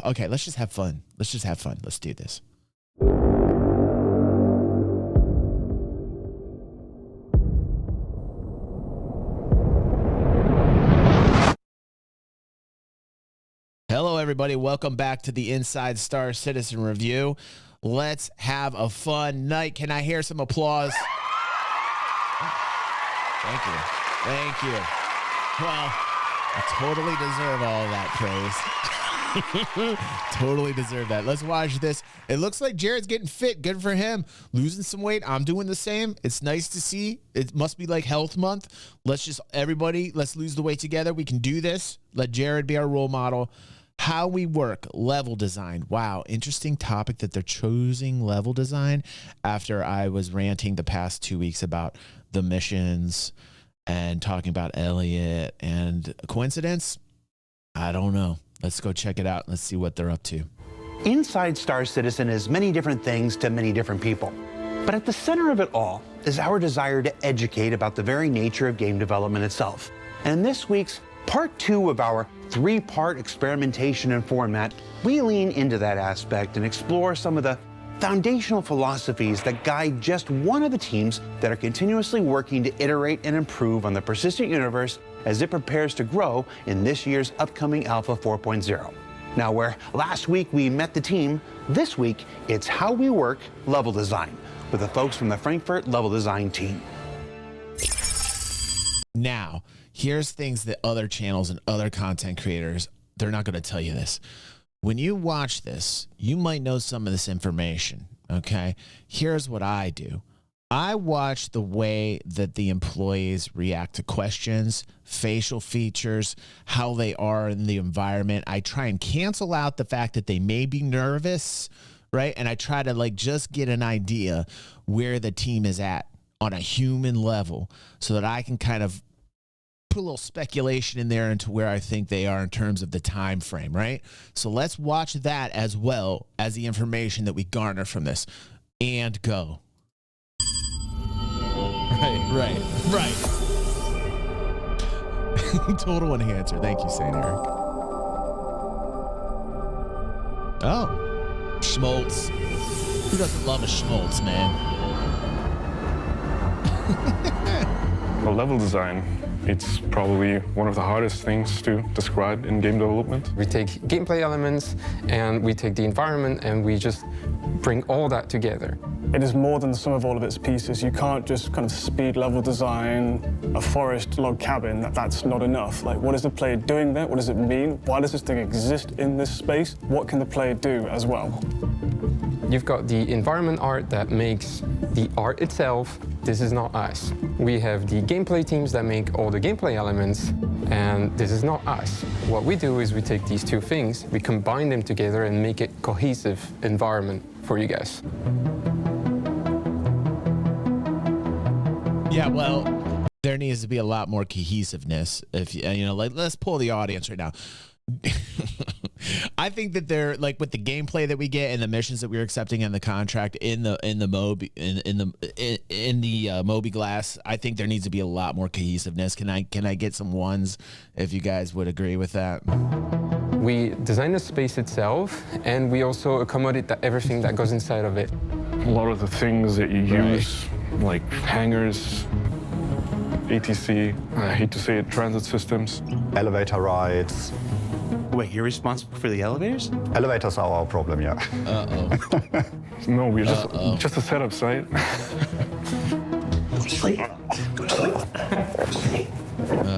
Okay, let's just have fun. Let's do this. Hello, everybody. Welcome back to the Inside Star Citizen Review. Let's have a fun night. Can I hear some applause? Thank you. Thank you. Well, I totally deserve all of that praise. Totally deserve that. Let's watch this. It looks like Jared's getting fit. Good for him. Losing some weight. I'm doing the same. It's nice to see. It must be like health month. Let's lose the weight together. We can do this. Let Jared be our role model. How we work, level design. Wow, interesting topic that they're choosing level design after I was ranting the past 2 weeks about the missions and talking about Elliot. And a coincidence? I don't know. Let's go check it out. Let's see what they're up to. Inside Star Citizen is many different things to many different people. But at the center of it all is our desire to educate about the very nature of game development itself. And in this week's Part 2 of our 3-part experimentation and format, we lean into that aspect and explore some of the foundational philosophies that guide just one of the teams that are continuously working to iterate and improve on the persistent universe as it prepares to grow in this year's upcoming Alpha 4.0. Now, where last week we met the team, this week it's how we work level design with the folks from the Frankfurt level design team. Now, here's things that other channels and other content creators, they're not going to tell you this. When you watch this, you might know some of this information, okay? Here's what I do. I watch the way that the employees react to questions, facial features, how they are in the environment. I try and cancel out the fact that they may be nervous, right? And I try to just get an idea where the team is at on a human level so that I can kind of put a little speculation in there into where I think they are in terms of the time frame, right? So let's watch that as well as the information that we garner from this. And go. Right. Total enhancer. Thank you, St. Eric. Oh. Schmaltz. Who doesn't love a Schmaltz, man? Well, level design, it's probably one of the hardest things to describe in game development. We take gameplay elements and we take the environment and we just bring all that together. It is more than the sum of all of its pieces. You can't just kind of speed level design a forest log cabin. That's not enough. What is the player doing there? What does it mean? Why does this thing exist in this space? What can the player do as well? You've got the environment art that makes the art itself. This is not us. We have the gameplay teams that make all the gameplay elements, and this is not us. What we do is we take these two things, we combine them together and make it cohesive environment for you guys. Yeah, well, there needs to be a lot more cohesiveness. If let's pull the audience right now. I think that they're with the gameplay that we get and the missions that we're accepting in the contract in the Moby Glass. I think there needs to be a lot more cohesiveness. Can I get some ones if you guys would agree with that? We design the space itself, and we also accommodate everything that goes inside of it. A lot of the things that you use, like hangars, ATC, I hate to say it, transit systems. Elevator rides. Wait, you're responsible for the elevators? Elevators are our problem, yeah. Uh-oh. No, we're just a setup site. Go to sleep. Go to sleep.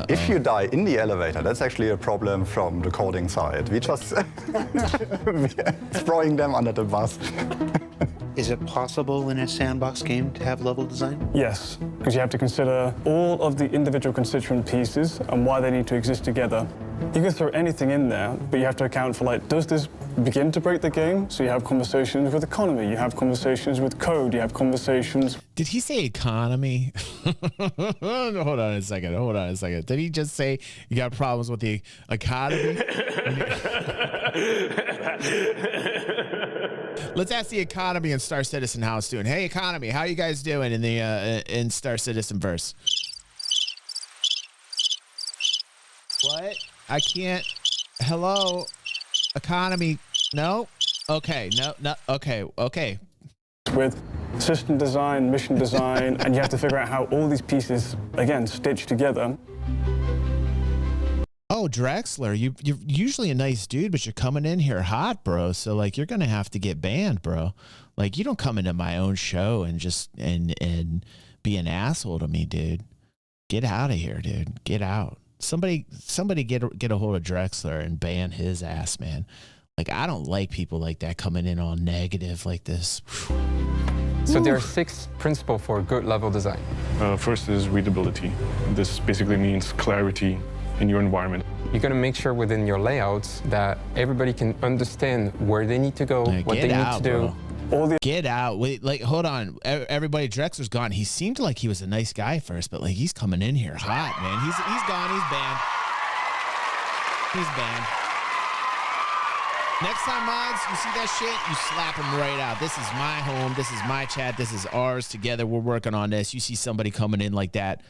If you die in the elevator, that's actually a problem from the coding side. We just throwing them under the bus. Is it possible in a sandbox game to have level design? Yes, because you have to consider all of the individual constituent pieces and why they need to exist together. You can throw anything in there, but you have to account for, does this begin to break the game? So you have conversations with economy, you have conversations with code, you have conversations... Did he say economy? Hold on a second. Did he just say you got problems with the economy? Let's ask the economy in Star Citizen how it's doing. Hey, economy, how you guys doing in the in Star Citizen verse? What? I can't. Hello, economy. No. Okay. No. Okay. With system design, mission design, and you have to figure out how all these pieces, again, stitch together. Oh, Drexler, you're usually a nice dude, but you're coming in here hot, bro. So like, you're gonna have to get banned, bro. Like, you don't come into my own show and just and be an asshole to me, dude. Get out of here, dude. Get out. Somebody get a hold of Drexler and ban his ass, man. Like, I don't like people like that coming in all negative like this. So there are 6 principles for good level design. First is readability. This basically means clarity in your environment. You're going to make sure within your layouts that everybody can understand where they need to go, what they need to do. Get out. Wait, like, hold on. Everybody, Drexler's gone. He seemed like he was a nice guy first, but like, he's coming in here hot, man. He's gone. He's banned. He's banned. Next time, mods, you see that shit, you slap him right out. This is my home. This is my chat. This is ours. Together, we're working on this. You see somebody coming in like that,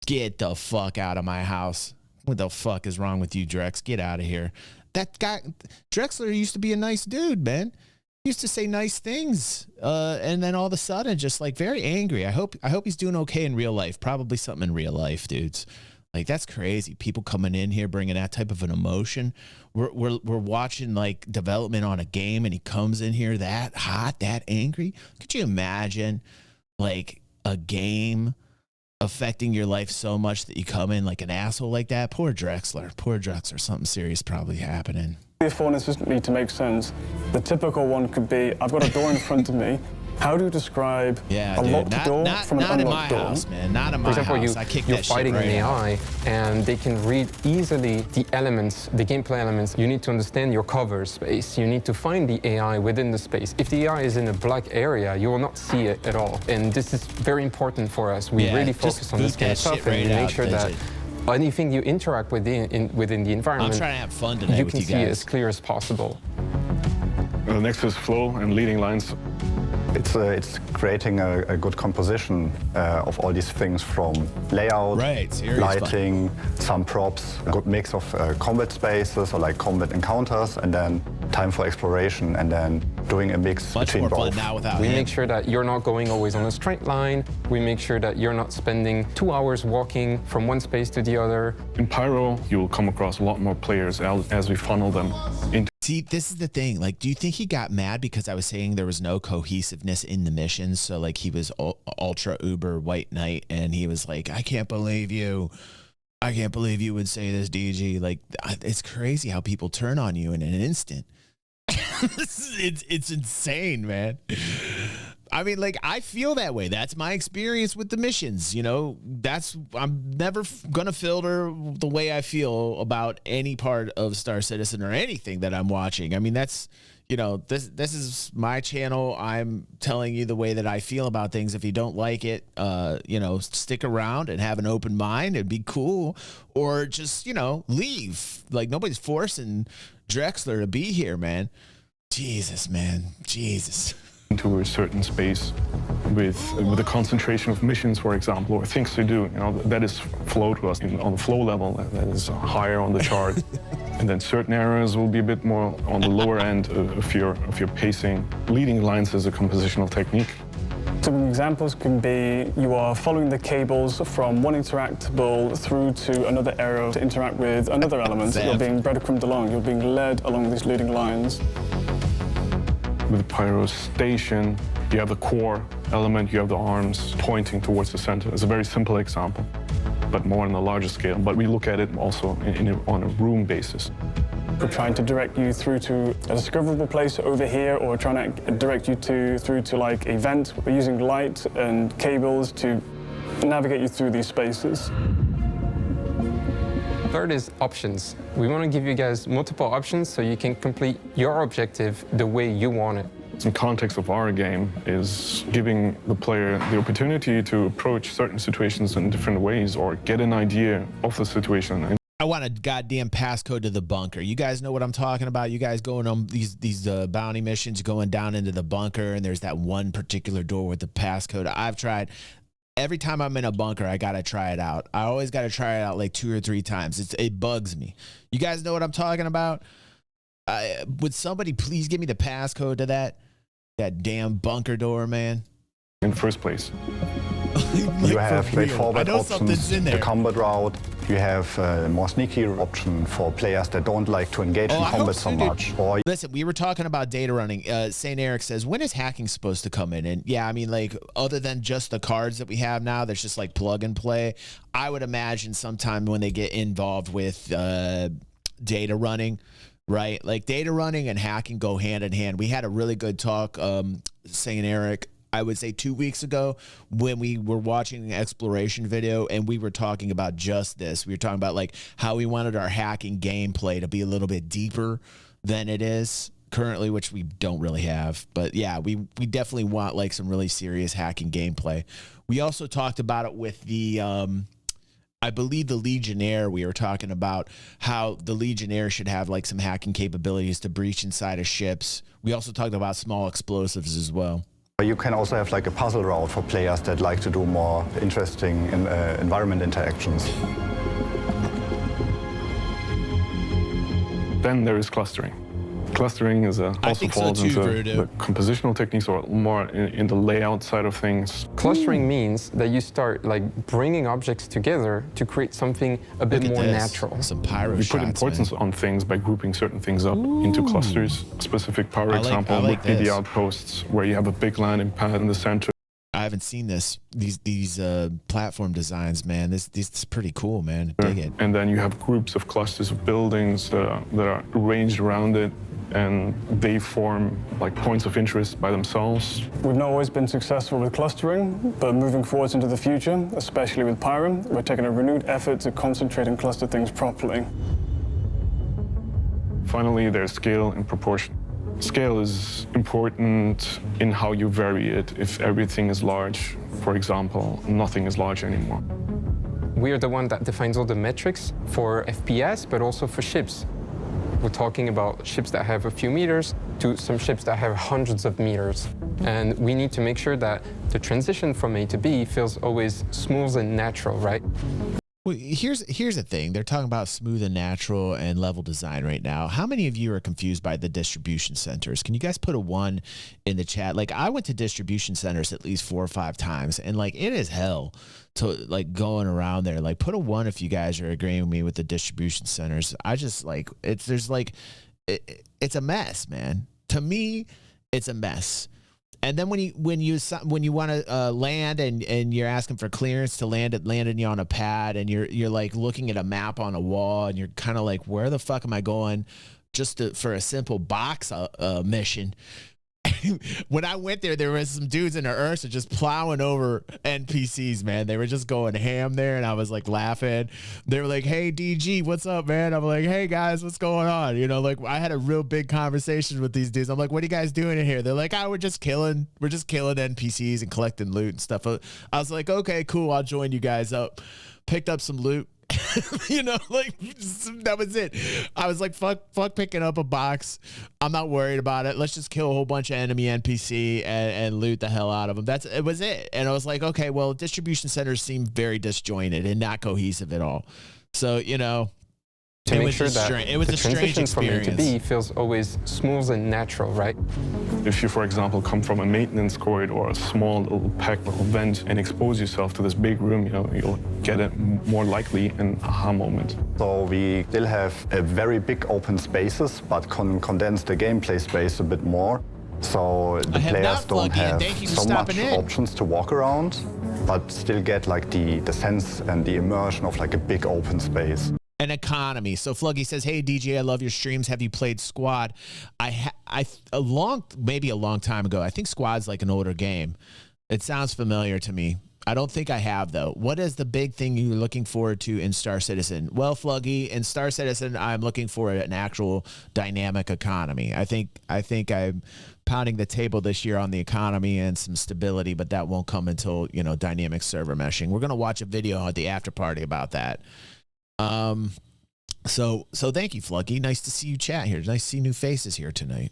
get the fuck out of my house. What the fuck is wrong with you, Drex? Get out of here. That guy, Drexler, used to be a nice dude, man. He used to say nice things, and then all of a sudden, just like very angry. I hope he's doing okay in real life. Probably something in real life, dudes. Like, that's crazy. People coming in here bringing that type of an emotion. We're watching like development on a game, and he comes in here that hot, that angry. Could you imagine like a game affecting your life so much that you come in like an asshole like that? Poor Drexler. Poor Drexler. Something serious probably happening. The affordances need to make sense. The typical one could be, I've got a door in front of me. How do you describe a locked door from an unlocked door? House, man. Not in my house. For example, you're fighting an AI, and they can read easily the elements, the gameplay elements. You need to understand your cover space. You need to find the AI within the space. If the AI is in a black area, you will not see it at all. And this is very important for us. We really focus on this kind of stuff, and we make sure that anything you interact with within the environment, I'm trying to have fun today you with can you see guys. as clear as possible. Next is flow and leading lines. It's creating a good composition of all these things, from layout, lighting, some props, a good mix of combat spaces or like combat encounters, and then time for exploration, and then doing a mix between both. Much more fun now without We him. make sure that you're not going always on a straight line. We make sure that you're not spending 2 hours walking from one space to the other. In Pyro, you'll come across a lot more players as we funnel them into. See, this is the thing. Like, do you think he got mad because I was saying there was no cohesiveness in the missions? So, like, he was ultra uber white knight, and he was like, I can't believe you. I can't believe you would say this, DG. Like, it's crazy how people turn on you in an instant. It's insane, man. I mean, like, I feel that way. That's my experience with the missions. You know, I'm never gonna filter the way I feel about any part of Star Citizen or anything that I'm watching. I mean, that's, you know, this is my channel. I'm telling you the way that I feel about things. If you don't like it, you know, stick around and have an open mind and be cool, or just, you know, leave. Like, nobody's forcing Drexler to be here, man. Jesus, man. Jesus. Into a certain space with a concentration of missions, for example, or things to do. You know, that is flow to us. On the flow level, that is higher on the chart. And then certain areas will be a bit more on the lower end of your pacing. Leading lines is a compositional technique. Some examples can be you are following the cables from one interactable through to another area to interact with another element. You're being breadcrumbed along. You're being led along these leading lines. With Pyro Station, you have the core element, you have the arms pointing towards the center. It's a very simple example, but more on a larger scale. But we look at it also on a room basis. We're trying to direct you through to a discoverable place over here, or trying to direct you through to like a vent. We're using light and cables to navigate you through these spaces. Third is options. We want to give you guys multiple options so you can complete your objective the way you want it. In context of our game is giving the player the opportunity to approach certain situations in different ways, or get an idea of the situation. I want a goddamn passcode to the bunker. You guys know what I'm talking about. You guys going on these bounty missions, going down into the bunker, and there's that one particular door with the passcode. I've tried. Every time I'm in a bunker, I got to try it out. I always got to try it out like 2 or 3 times. It bugs me. You guys know what I'm talking about? Would somebody please give me the passcode to that damn bunker door, man? In the first place. Like you have like forward options, the combat route. You have a more sneaky option for players that don't like to engage in combat so much. Listen, we were talking about data running. St. Eric says, when is hacking supposed to come in? And yeah, I mean, like, other than just the cards that we have now, there's just like plug and play. I would imagine sometime when they get involved with data running, right? Like data running and hacking go hand in hand. We had a really good talk, St. Eric, I would say 2 weeks ago, when we were watching an exploration video and we were talking about just this. We were talking about like how we wanted our hacking gameplay to be a little bit deeper than it is currently, which we don't really have. But yeah, we definitely want like some really serious hacking gameplay. We also talked about it with the I believe the Legionnaire. We were talking about how the Legionnaire should have like some hacking capabilities to breach inside of ships. We also talked about small explosives as well. You can also have like a puzzle route for players that like to do more interesting environment interactions. Then there is clustering. Clustering is also falls into the compositional techniques, or more in the layout side of things. Clustering means that you start like bringing objects together to create something a bit more natural. Some pyro shots, put importance on things by grouping certain things up into clusters. Specific power example would be the Outposts, where you have a big landing pad in the center. I haven't seen these platform designs, man. This is pretty cool, man. I dig it. And then you have groups of clusters of buildings that are arranged around it, and they form like points of interest by themselves. We've not always been successful with clustering, but moving forwards into the future, especially with Pyro, we're taking a renewed effort to concentrate and cluster things properly. Finally, there's scale and proportion. Scale is important in how you vary it. If everything is large, for example, nothing is large anymore. We are the one that defines all the metrics for FPS, but also for ships. We're talking about ships that have a few meters to some ships that have hundreds of meters. And we need to make sure that the transition from A to B feels always smooth and natural, right? Well, here's the thing. They're talking about smooth and natural and level design right now. How many of you are confused by the distribution centers? Can you guys put a 1 in the chat? Like, I went to distribution centers at least 4 or 5 times, and like it is hell to like going around there. Like, put a 1 if you guys are agreeing with me with the distribution centers. I just like it's a mess, man. To me, it's a mess. And then when you want to land and you're asking for clearance to landing you on a pad, and you're like looking at a map on a wall, and you're kind of like, where the fuck am I going just for a simple box mission? When I went there, there was some dudes in the Ursa just plowing over NPCs, man. They were just going ham there, and I was like laughing. They were like, "Hey, DG, what's up, man?" I'm like, "Hey, guys, what's going on?" You know, like I had a real big conversation with these dudes. I'm like, "What are you guys doing in here?" They're like, "Oh, we're just killing NPCs and collecting loot and stuff." I was like, "Okay, cool. I'll join you guys up." Picked up some loot. You know, like that was it. I was like, fuck picking up a box. I'm not worried about it. Let's just kill a whole bunch of enemy NPC and loot the hell out of them. It was it. And I was like, okay, well, distribution centers seem very disjointed and not cohesive at all. So, you know, to make sure that the transition from A to B feels always smooth and natural, right? If you, for example, come from a maintenance corridor or a small little packed little vent and expose yourself to this big room, you know, you'll get it more likely an aha moment. So we still have a very big open spaces, but condense the gameplay space a bit more. So the players don't have so much options to walk around, but still get like the sense and the immersion of like a big open space. An economy. So Fluggy says, "Hey DJ, I love your streams. Have you played Squad?" Maybe a long time ago. I think Squad's like an older game. It sounds familiar to me. I don't think I have though. What is the big thing you're looking forward to in Star Citizen? Well, Fluggy, in Star Citizen, I'm looking for an actual dynamic economy. I think I'm pounding the table this year on the economy and some stability, but that won't come until, you know, dynamic server meshing. We're gonna watch a video at the after party about that. So thank you, Fluggy. Nice to see you chat here. Nice to see new faces here tonight.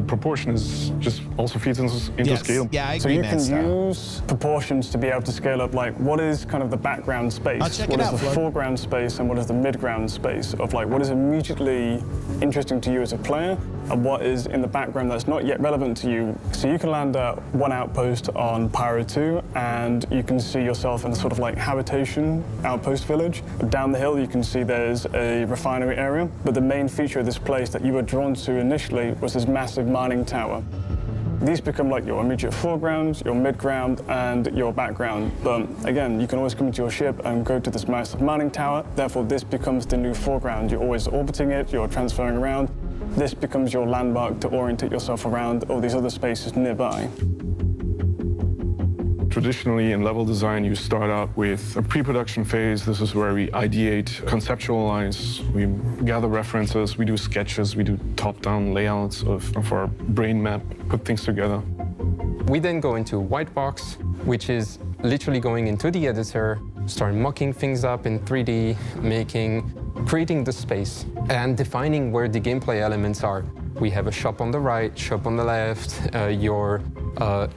proportion is just also feeds into scale. Yeah, I agree. So you can use proportions to be able to scale up, like what is kind of the background space, what is the foreground space, and what is the midground space of like what is immediately interesting to you as a player, and what is in the background that's not yet relevant to you. So you can land at one outpost on Pyro 2, and you can see yourself in a sort of like habitation outpost village. Down the hill, you can see there's a refinery area, but the main feature of this place that you were drawn to initially was this massive mining tower. These become like your immediate foreground, your midground, and your background. But again, you can always come into your ship and go to this massive mining tower. Therefore, this becomes the new foreground. You're always orbiting it, you're transferring around. This becomes your landmark to orientate yourself around all these other spaces nearby. Traditionally, in level design, you start out with a pre-production phase. This is where we ideate, conceptualize, we gather references, we do sketches, we do top-down layouts of our brain map, put things together. We then go into white box, which is literally going into the editor, start mocking things up in 3D, creating the space, and defining where the gameplay elements are. We have a shop on the right, shop on the left, your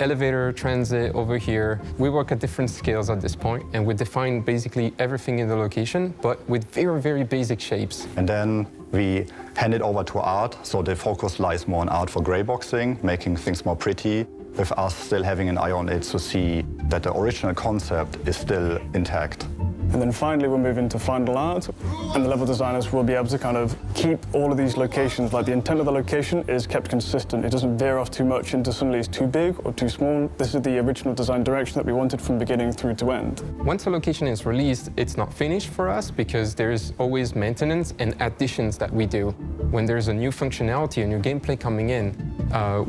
elevator, transit over here. We work at different scales at this point, and we define basically everything in the location, but with very, very basic shapes. And then we hand it over to art, so the focus lies more on art for grayboxing, making things more pretty, with us still having an eye on it to see that the original concept is still intact. And then finally we'll move into final art, and the level designers will be able to kind of keep all of these locations, like the intent of the location is kept consistent. It doesn't veer off too much into suddenly it's too big or too small. This is the original design direction that we wanted from beginning through to end. Once a location is released, it's not finished for us because there's always maintenance and additions that we do. When there's a new functionality, a new gameplay coming in,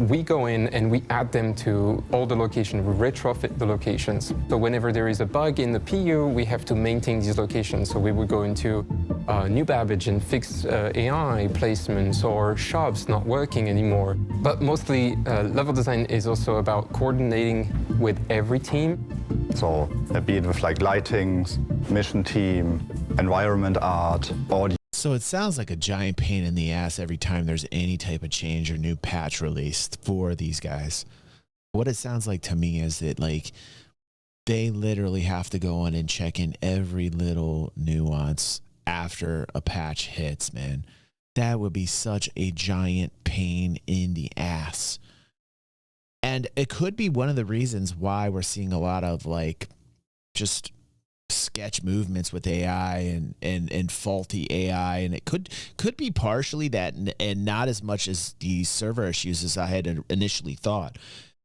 we go in and we add them to all the locations. We retrofit the locations. So whenever there is a bug in the PU, we have to maintain these locations. So we would go into new Babbage and fix AI placements or shops not working anymore. But mostly, level design is also about coordinating with every team. So be it with like lighting, mission team, environment art, audio. So it sounds like a giant pain in the ass every time there's any type of change or new patch released for these guys. What it sounds like to me is that like they literally have to go on and check in every little nuance after a patch hits, man. That would be such a giant pain in the ass. And it could be one of the reasons why we're seeing a lot of like just sketch movements with AI and faulty AI, and it could be partially that and not as much as the server issues as I had initially thought.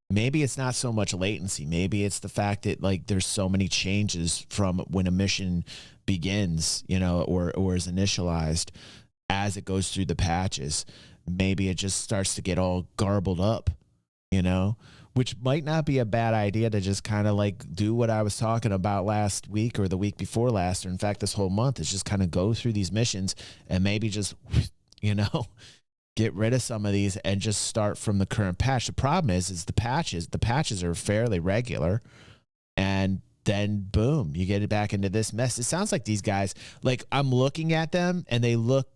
Maybe it's not so much latency. Maybe it's the fact that like there's so many changes from when a mission begins, you know, or is initialized as it goes through the patches. Maybe it just starts to get all garbled up, you know, which might not be a bad idea to just kind of like do what I was talking about last week or the week before last, or in fact this whole month, is just kind of go through these missions and maybe just, you know, get rid of some of these and just start from the current patch. The problem is the patches are fairly regular, and then boom, you get it back into this mess. It sounds like these guys, like I'm looking at them and they look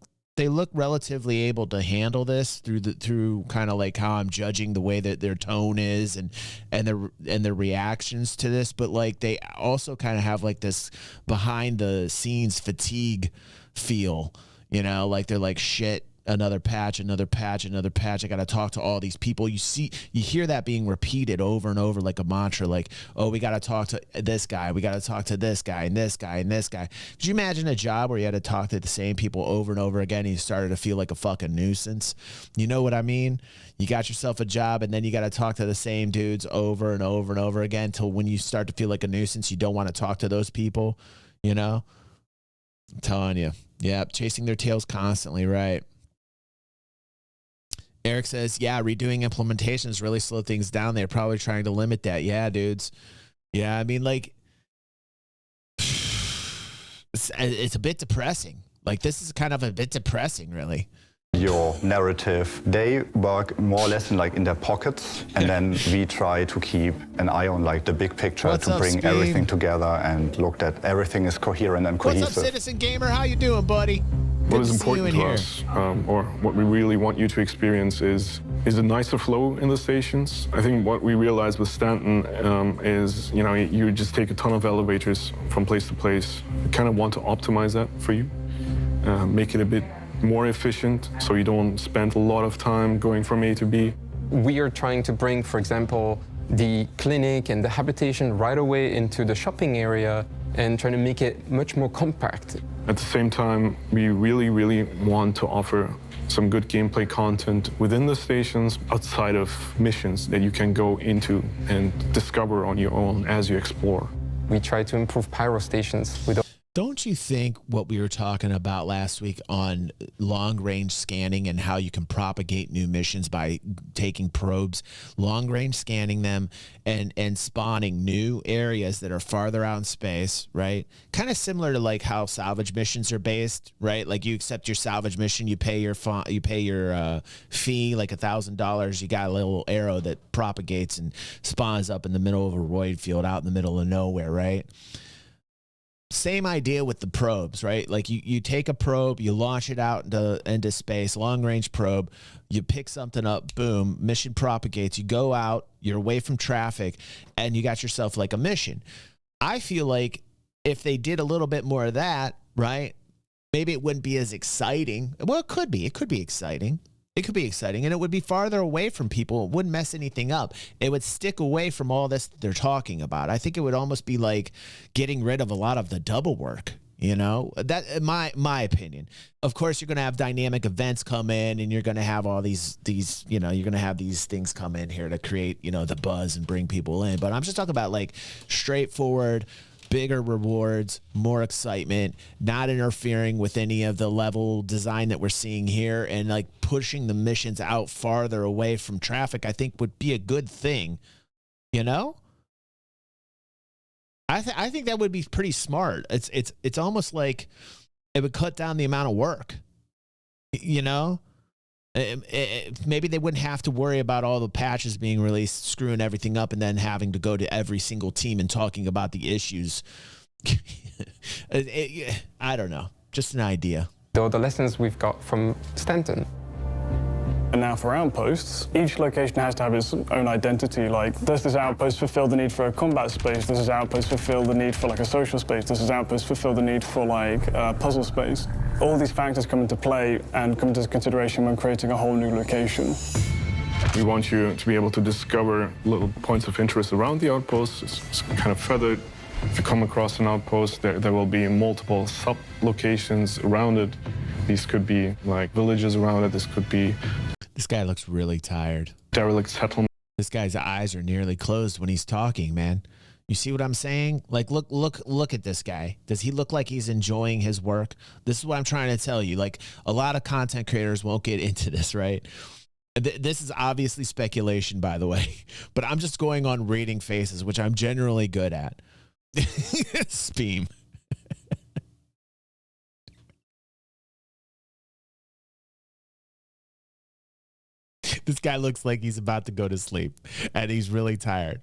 relatively able to handle this through kind of like how I'm judging the way that their tone is and their reactions to this. But like they also kind of have like this behind the scenes fatigue feel, you know, like they're like, shit, another patch. I got to talk to all these people. You hear that being repeated over and over like a mantra, like, oh, we got to talk to this guy. We got to talk to this guy and this guy and this guy. Could you imagine a job where you had to talk to the same people over and over again and you started to feel like a fucking nuisance? You know what I mean? You got yourself a job and then you got to talk to the same dudes over and over and over again till when you start to feel like a nuisance, you don't want to talk to those people, you know? I'm telling you. Yeah, chasing their tails constantly, right? Eric says, yeah, redoing implementations really slow things down. They're probably trying to limit that. Yeah, dudes. Yeah, I mean, like, it's a bit depressing. Like, this is kind of a bit depressing, really. Your narrative, they work more or less in their pockets, and then we try to keep an eye on like the big picture. What's to up, bring Speed? Everything together and look that everything is coherent and cohesive. What's up, Citizen Gamer? How you doing, buddy? What is important to us, or what we really want you to experience, is a nicer flow in the stations. I think what we realized with Stanton is, you just take a ton of elevators from place to place. We kind of want to optimize that for you, make it a bit more efficient, so you don't spend a lot of time going from A to B. We are trying to bring, for example, the clinic and the habitation right away into the shopping area and trying to make it much more compact. At the same time, we really, really want to offer some good gameplay content within the stations outside of missions that you can go into and discover on your own as you explore. We try to improve pyro stations with. Don't you think what we were talking about last week on long-range scanning and how you can propagate new missions by taking probes, long-range scanning them, and spawning new areas that are farther out in space, right? Kind of similar to like how salvage missions are based, right? Like you accept your salvage mission, you pay your fee, like $1,000. You got a little arrow that propagates and spawns up in the middle of a void field out in the middle of nowhere, right? Same idea with the probes, right? Like you take a probe, you launch it out into space, long-range probe, you pick something up, boom, mission propagates, you go out, you're away from traffic, and you got yourself like a mission. I feel like if they did a little bit more of that, right, maybe it wouldn't be as exciting. Well, it could be. It could be exciting. It could be exciting, and it would be farther away from people. It wouldn't mess anything up. It would stick away from all this they're talking about. I think it would almost be like getting rid of a lot of the double work, That, my opinion. Of course, you're going to have dynamic events come in, and you're going to have all these you're going to have these things come in here to create, the buzz and bring people in. But I'm just talking about like straightforward, bigger rewards, more excitement, not interfering with any of the level design that we're seeing here, and like pushing the missions out farther away from traffic, I think would be a good thing, I think that would be pretty smart. It's almost like it would cut down the amount of work, maybe they wouldn't have to worry about all the patches being released, screwing everything up, and then having to go to every single team and talking about the issues. I don't know. Just an idea. The lessons we've got from Stanton. And now for outposts, each location has to have its own identity. Like, does this outpost fulfill the need for a combat space? Does this outpost fulfill the need for like a social space? Does this outpost fulfill the need for like a puzzle space? All these factors come into play and come into consideration when creating a whole new location. We want you to be able to discover little points of interest around the outpost. It's kind of feathered. If you come across an outpost, there will be multiple sub-locations around it. These could be like villages around it. This could be... This guy looks really tired. Derelict settlement. This guy's eyes are nearly closed when he's talking, man. You see what I'm saying? Like, look at this guy. Does he look like he's enjoying his work? This is what I'm trying to tell you. Like, a lot of content creators won't get into this, right? This is obviously speculation, by the way, but I'm just going on reading faces, which I'm generally good at. Speam. This guy looks like he's about to go to sleep, and he's really tired,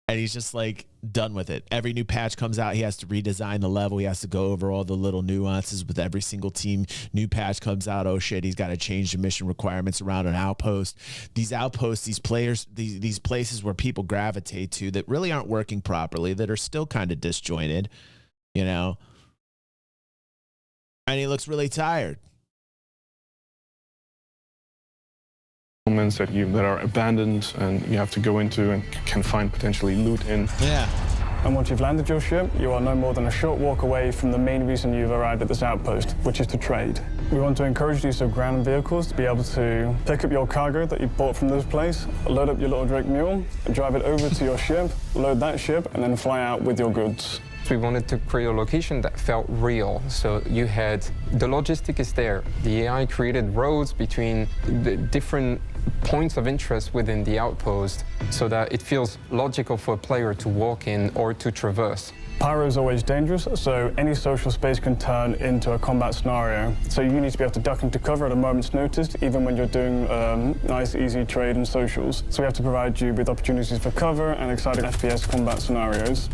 and he's just like done with it. Every new patch comes out, he has to redesign the level. He has to go over all the little nuances with every single team. New patch comes out, oh shit, he's got to change the mission requirements around an outpost. These outposts, these players, these places where people gravitate to that really aren't working properly, that are still kind of disjointed, And he looks really tired. That are abandoned and you have to go into and can find potentially loot in. Yeah. And once you've landed your ship, you are no more than a short walk away from the main reason you've arrived at this outpost, which is to trade. We want to encourage the use of ground vehicles to be able to pick up your cargo that you bought from this place, load up your little Drake mule, drive it over to your ship, load that ship, and then fly out with your goods. We wanted to create a location that felt real. So you had, the logistic is there. The AI created roads between the different points of interest within the outpost so that it feels logical for a player to walk in or to traverse. Pyro is always dangerous, so any social space can turn into a combat scenario. So you need to be able to duck into cover at a moment's notice, even when you're doing nice, easy trade and socials. So we have to provide you with opportunities for cover and exciting FPS combat scenarios.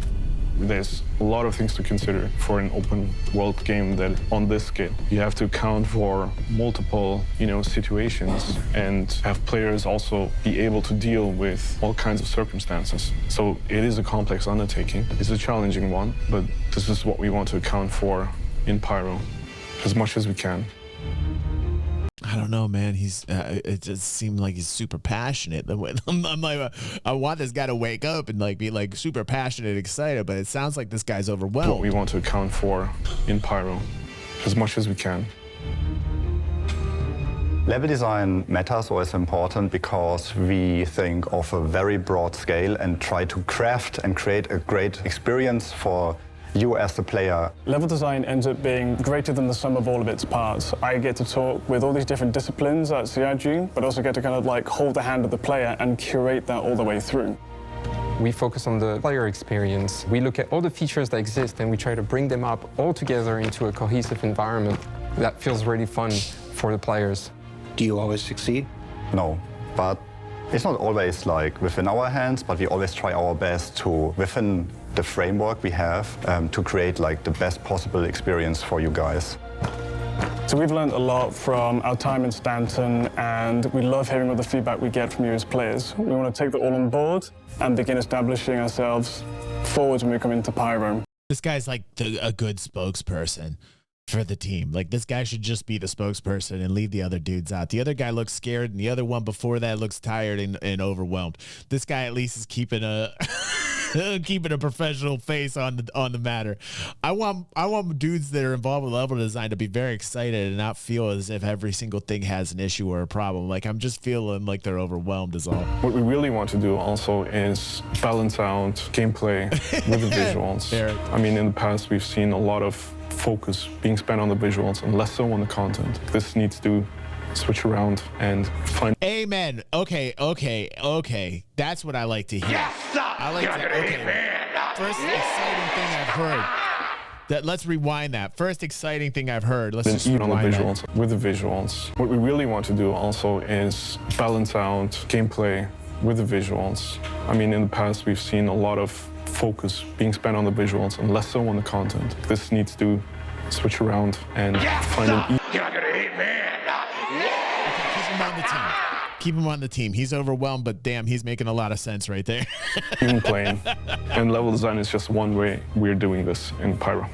There's a lot of things to consider for an open world game that on this scale. You have to account for multiple, situations and have players also be able to deal with all kinds of circumstances. So it is a complex undertaking. It's a challenging one, but this is what we want to account for in Pyro as much as we can. I don't know, man. It just seemed like he's super passionate. I'm like, I want this guy to wake up and be super passionate and excited, but it sounds like this guy's overwhelmed. What we want to account for in Pyro as much as we can. Level design matters or is important because we think of a very broad scale and try to craft and create a great experience for you as the player. Level design ends up being greater than the sum of all of its parts. I get to talk with all these different disciplines at CIG, but also get to kind of hold the hand of the player and curate that all the way through. We focus on the player experience. We look at all the features that exist and we try to bring them up all together into a cohesive environment that feels really fun for the players. Do you always succeed? No, but it's not always within our hands, but we always try our best to, within the framework we have, to create the best possible experience for you guys. So we've learned a lot from our time in Stanton, and we love hearing all the feedback we get from you as players. We want to take that all on board and begin establishing ourselves forward when we come into Pyro. This guy's a good spokesperson for the team. This guy should just be the spokesperson and leave the other dudes out. The other guy looks scared, and the other one before that looks tired and overwhelmed. This guy at least is keeping a keeping a professional face on the matter. I want dudes that are involved with level design to be very excited and not feel as if every single thing has an issue or a problem. I'm just feeling like they're overwhelmed is all. What we really want to do also is balance out gameplay with the visuals. I mean, in the past we've seen a lot of focus being spent on the visuals and less so on the content. This needs to switch around and find. Amen. Okay. That's what I like to hear. Yes, sir. I like to. Okay. First exciting thing I've heard. Let's rewind that. First exciting thing I've heard. Let's just even on the rewind visuals. that. With the visuals. What we really want to do also is balance out gameplay with the visuals. I mean, in the past we've seen a lot of focus being spent on the visuals and less so on the content. This needs to switch around and find an. You're not gonna hate me. Keep him on the team. Keep him on the team. He's overwhelmed, but damn, he's making a lot of sense right there. Even playing. And level design is just one way we're doing this in Pyro.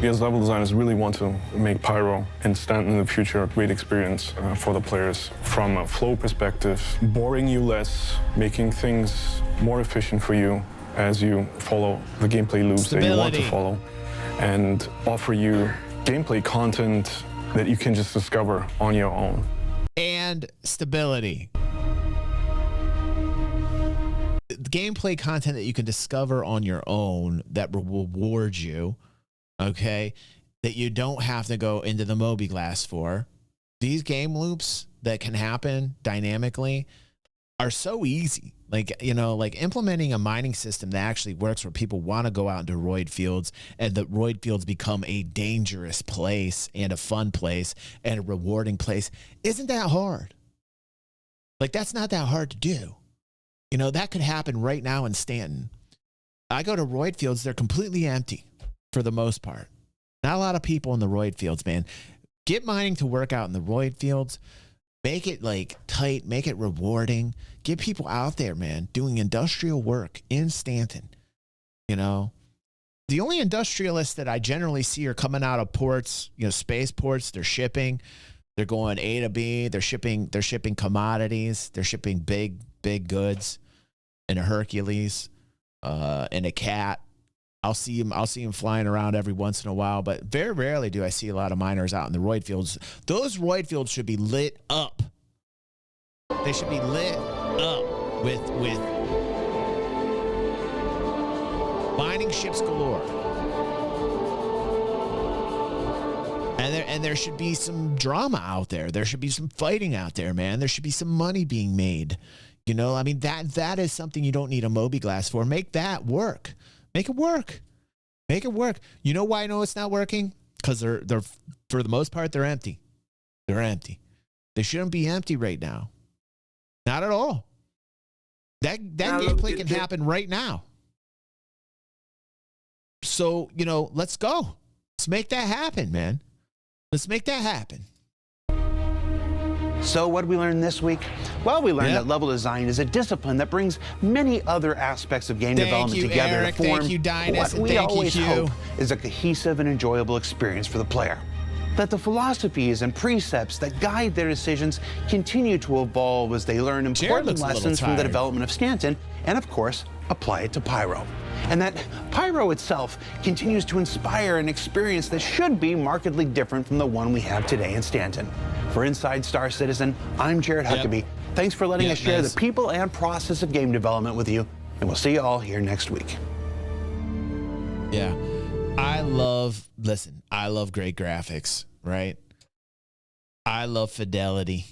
We as level designers really want to make Pyro and Stanton in the future a great experience for the players. From a flow perspective, boring you less, making things more efficient for you as you follow the gameplay loops that you want to follow, and offer you gameplay content that you can just discover on your own. And stability. Gameplay content that you can discover on your own that will reward you, okay, that you don't have to go into the mobiGlas for. These game loops that can happen dynamically are so easy. Implementing a mining system that actually works where people want to go out into roid fields and the roid fields become a dangerous place and a fun place and a rewarding place isn't that hard. That's not that hard to do. That could happen right now in Stanton. I go to roid fields, they're completely empty for the most part. Not a lot of people in the roid fields, man. Get mining to work out in the roid fields. Make it tight, make it rewarding. Get people out there, man, doing industrial work in Stanton. The only industrialists that I generally see are coming out of ports, space ports. They're shipping. They're going A to B. They're shipping commodities. They're shipping big goods in a Hercules, in a cat. I'll see him flying around every once in a while, but very rarely do I see a lot of miners out in the roid fields. Those roid fields should be lit up. They should be lit up with mining ships galore. And there should be some drama out there. There should be some fighting out there, man. There should be some money being made. That is something you don't need a mobiGlas for. Make that work. Make it work. Make it work. You know why I know it's not working? Because they're for the most part, they're empty. They're empty. They shouldn't be empty right now. Not at all. That gameplay can happen right now. So, you know, let's go. Let's make that happen, man. Let's make that happen. So what did we learn this week? Well, we learned that level design is a discipline that brings many other aspects of game development together Eric. to form thank you, Dynas, what we always hope is a cohesive and enjoyable experience for the player. That the philosophies and precepts that guide their decisions continue to evolve as they learn important lessons from the development of Stanton and, of course, apply it to Pyro. And that Pyro itself continues to inspire an experience that should be markedly different from the one we have today in Stanton. For Inside Star Citizen, I'm Jared Huckabee. Thanks for letting us share the people and process of game development with you, and we'll see you all here next week. Yeah. I love great graphics, right? I love fidelity.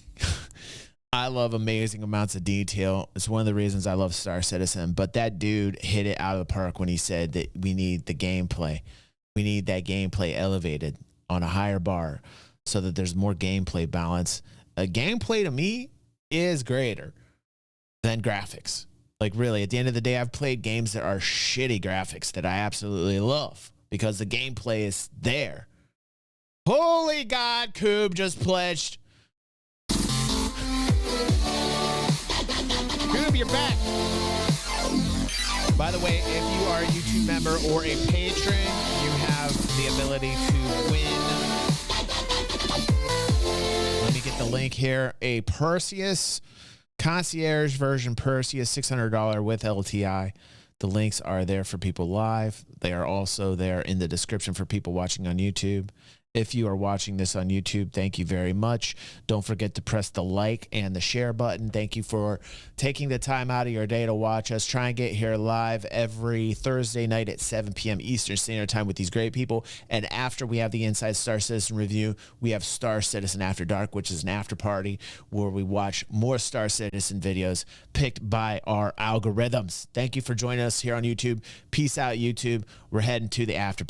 I love amazing amounts of detail. It's one of the reasons I love Star Citizen. But that dude hit it out of the park when he said that we need the gameplay. We need that gameplay elevated on a higher bar so that there's more gameplay balance. Gameplay to me is greater than graphics. Like really, at the end of the day, I've played games that are shitty graphics that I absolutely love because the gameplay is there. Holy God, Coob just pledged. Coob, you're back. By the way, if you are a YouTube member or a patron, you have the ability to win. Let me get the link here. A Perseus Concierge version Perseus, $600 with LTI. The links are there for people live. They are also there in the description for people watching on YouTube. If you are watching this on YouTube, thank you very much. Don't forget to press the like and the share button. Thank you for taking the time out of your day to watch us. Try and get here live every Thursday night at 7 p.m. Eastern Standard Time with these great people. And after we have the Inside Star Citizen review, we have Star Citizen After Dark, which is an after party where we watch more Star Citizen videos picked by our algorithms. Thank you for joining us here on YouTube. Peace out, YouTube. We're heading to the after